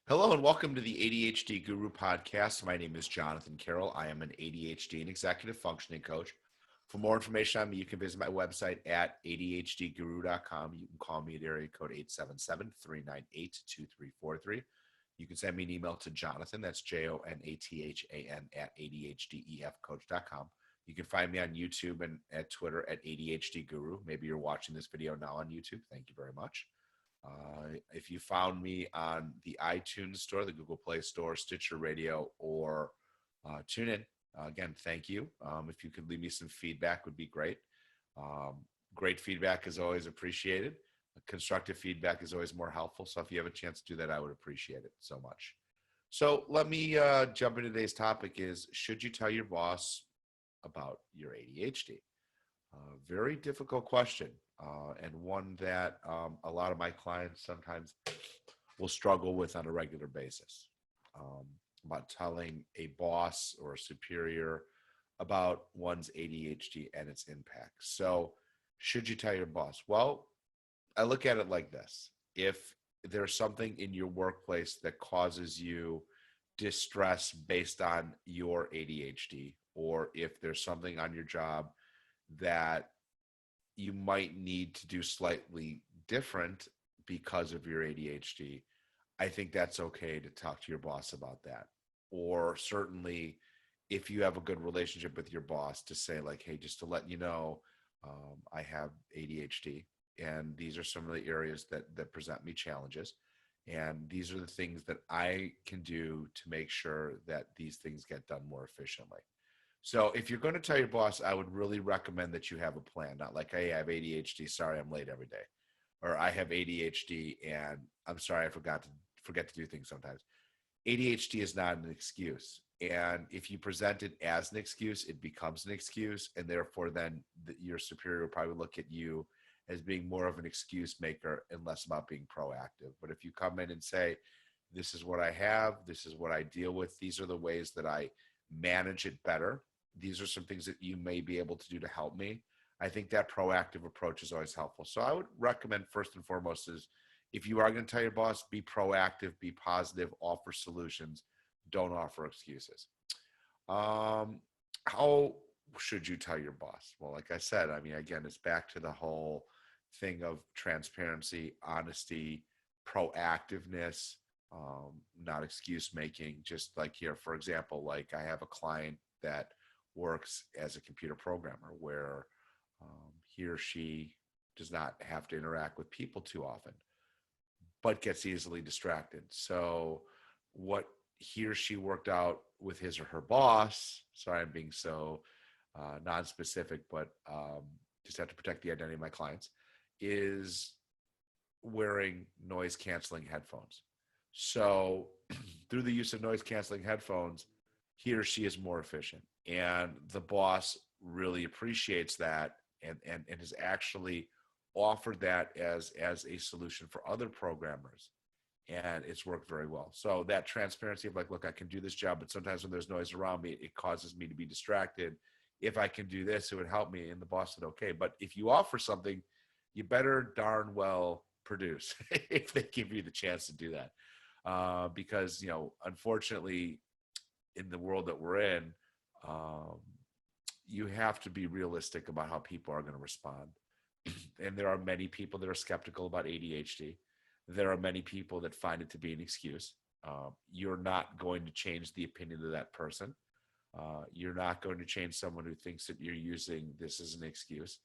Hello and welcome to the ADHD Guru podcast. My name is Jonathan Carroll. I am an ADHD and executive functioning coach. For more information on me, you can visit my website at adhdguru.com. You can call me at area code 877-398-2343. You can send me an email to Jonathan, that's Jonathan at adhdefcoach.com. You can find me on YouTube and at Twitter at ADHD Guru. Maybe you're watching this video now on YouTube. Thank you very much. If you found me on the iTunes store, the Google Play Store, Stitcher Radio, or TuneIn, again, thank you. If you could leave me some feedback, would be great. Great feedback is always appreciated. Constructive feedback is always more helpful. So if you have a chance to do that, I would appreciate it so much. So let me jump into today's topic is, should you tell your boss about your ADHD? Very difficult question, and one that a lot of my clients sometimes will struggle with on a regular basis, about telling a boss or a superior about one's ADHD and its impact. So should you tell your boss? Well, I look at it like this. If there's something in your workplace that causes you distress based on your ADHD, or if there's something on your job that you might need to do slightly different because of your ADHD, I think that's okay to talk to your boss about that. Or certainly, if you have a good relationship with your boss, to say, like, hey, just to let you know, I have ADHD, and these are some of the areas that present me challenges. And these are the things that I can do to make sure that these things get done more efficiently. So if you're going to tell your boss, I would really recommend that you have a plan, not like, hey, I have ADHD, sorry, I'm late every day. Or I have ADHD and I'm sorry, I forget to do things sometimes. ADHD is not an excuse. And if you present it as an excuse, it becomes an excuse. And therefore, then your superior will probably look at you as being more of an excuse maker and less about being proactive. But if you come in and say, this is what I have, this is what I deal with, these are the ways that I manage it better, these are some things that you may be able to do to help me, I think that proactive approach is always helpful. So I would recommend, first and foremost, is if you are going to tell your boss, be proactive, be positive, offer solutions, don't offer excuses. How should you tell your boss? Well, like I said, I mean, again, it's back to the whole thing of transparency, honesty, proactiveness, not excuse making. Just like here, for example, like I have a client that works as a computer programmer where he or she does not have to interact with people too often, but gets easily distracted. So what he or she worked out with his or her boss, sorry, I'm being so non-specific, but just have to protect the identity of my clients, is wearing noise canceling headphones. So through the use of noise canceling headphones, he or she is more efficient. And the boss really appreciates that and has actually offered that as a solution for other programmers. And it's worked very well. So that transparency of like, look, I can do this job, but sometimes when there's noise around me, it causes me to be distracted. If I can do this, it would help me. And the boss said, okay. But if you offer something, you better darn well produce if they give you the chance to do that. Because, unfortunately, in the world that we're in, you have to be realistic about how people are going to respond. And there are many people that are skeptical about ADHD. There are many people that find it to be an excuse. You're not going to change the opinion of that person. You're not going to change someone who thinks that you're using this as an excuse.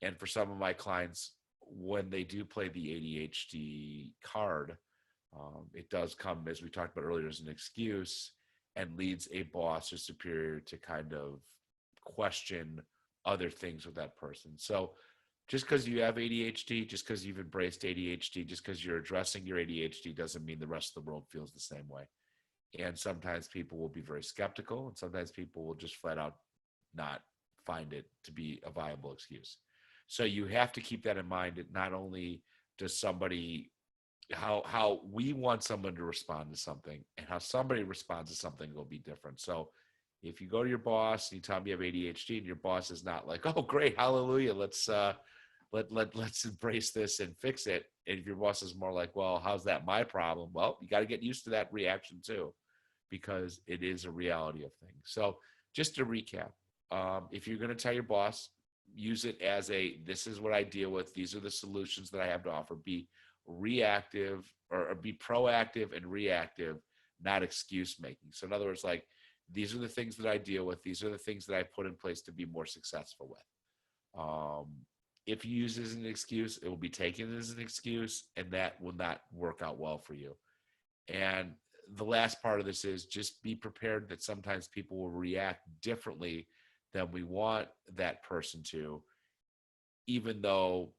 And for some of my clients, when they do play the ADHD card, it does come, as we talked about earlier, as an excuse and leads a boss or superior to kind of question other things with that person. So just because you have ADHD, just because you've embraced ADHD, just because you're addressing your ADHD doesn't mean the rest of the world feels the same way. And sometimes people will be very skeptical, and sometimes people will just flat out not find it to be a viable excuse. So you have to keep that in mind. That not only does somebody, how we want someone to respond to something, and how somebody responds to something will be different. So if you go to your boss and you tell them you have ADHD, and your boss is not like, oh, great, hallelujah, let's let's embrace this and fix it. And if your boss is more like, well, how's that my problem? Well, you got to get used to that reaction too, because it is a reality of things. So just to recap, if you're going to tell your boss, use it as a, this is what I deal with. These are the solutions that I have to offer. Be reactive, or be proactive and reactive, not excuse making. So in other words, like, these are the things that I deal with. These are the things that I put in place to be more successful with. If you use it as an excuse, it will be taken as an excuse, and that will not work out well for you. And the last part of this is just be prepared that sometimes people will react differently than we want that person to, even though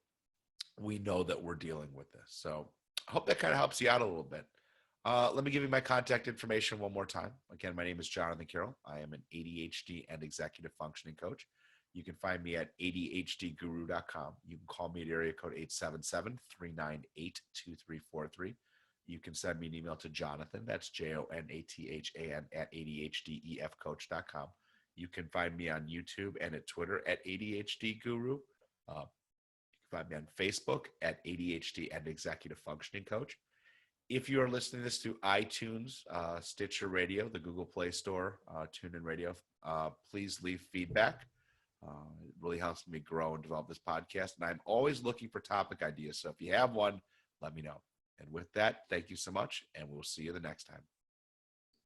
we know that we're dealing with this. So I hope that kind of helps you out a little bit. Let me give you my contact information one more time. Again, my name is Jonathan Carroll. I am an ADHD and executive functioning coach. You can find me at ADHDguru.com. You can call me at area code 877-398-2343. You can send me an email to Jonathan, that's JONATHAN at ADHDEFcoach.com. You can find me on YouTube and at Twitter at ADHD Guru. You can find me on Facebook at ADHD and Executive Functioning Coach. If you are listening to this through iTunes, Stitcher Radio, the Google Play Store, TuneIn Radio, please leave feedback. It really helps me grow and develop this podcast. And I'm always looking for topic ideas. So if you have one, let me know. And with that, thank you so much, and we'll see you the next time.